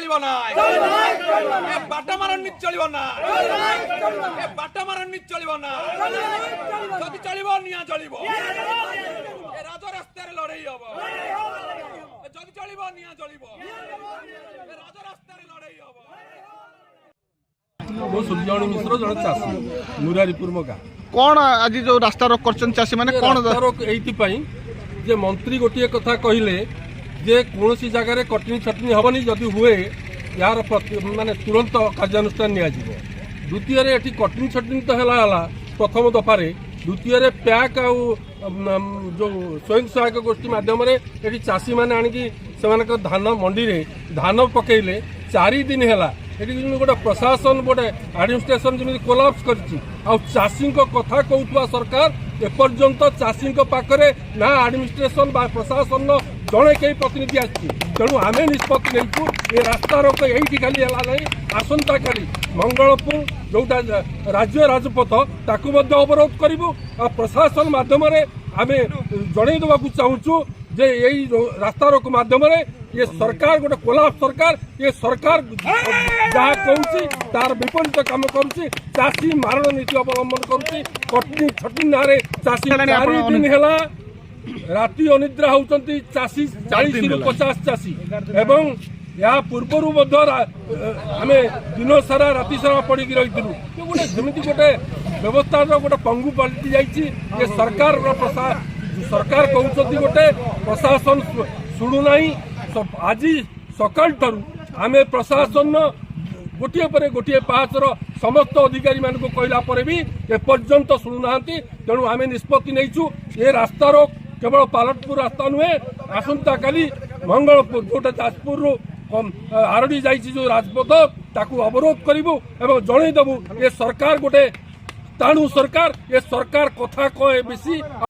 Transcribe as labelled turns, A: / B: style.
A: चलिबो ना ए बाटा मारन नीति चलिबो ना ए बाटा मारन नीति चलिबो ना जदि चलिबो निया चलिबो ए राज रास्ता रे लड़ाई हबो जदि चलिबो निया चलिबो ए राज रास्ता रे लड़ाई हबो।
B: मो सूर्यमणि मिश्र जन चाषी मुरारीपुर मो गाँ
C: कौन आज जो रास्ता रोक कर चाषी मैंने कौन
B: ये जे मंत्री गोटे कथा कहले जे कौन सी जगह कटनी छटनी हेनी जदि हुए यार माने तुरंत कार्यानुष्ठान निया द्वितीय ये कटनी छटनी तो है प्रथम दफार द्वितीय प्याक आ जो स्वयं सहायक गोष्ठी मध्यम ये चाषी मैंने आणिकी से धान मंडी रे धान पकेले 4 दिन है गोटे प्रशासन गोटे एडमिनिस्ट्रेशन जमी कोलाप्स करसी कथा कहूआ सरकार एपर्यंत चाषी पाखे ना एडमिनिस्ट्रेशन प्रशासन जड़े कई प्रतिनिधि आसी तेणु आम निष्पत्ति नहीं ये रास्ता रोक ये खाली है आसंता काली मंगलपुर जोटा राज्य राजपथ ताकू अवरोध करूँ प्रशासन मध्यम आम जनईदेवा चाहूँ जे यही रास्ता रोक माध्यम ये सरकार गोटे कोलाप सरकार ये सरकार जहाँ कहूँ तार विपरीत काम करुच्ची चाषी मारण नीति अवलंबन करुच्ची कटनी छटनी ना चाषी 4 दिन है राति अनिद्रा होती चाषी 40 ରୁ 50 चाषी एवं या पूर्वर आम दिन सारा राति सारा पड़ी रही गोटे जमी गोटे व्यवस्था गोटे पंगु पलटि जाइए सरकार सरकार कहते गोटे प्रशासन शुणुना आज सकाल ठारू आम प्रशासन गोटे पर गोटे पाचर समस्त अधिकारी मान कहला भी एपर्यंत शुणुना तेणु आम निष्पत्ति नहीं ये रास्ता रोक केवल पालटपुर रास्ता नुहे आसंता काली मंगलपुर जोटा जाजपुर आरडी जाइए जो राजपथ ताकू अवरोध करूँ एवं जनईदेवु ये सरकार गोटे ताणु सरकार ये सरकार कथा कहे बेसी।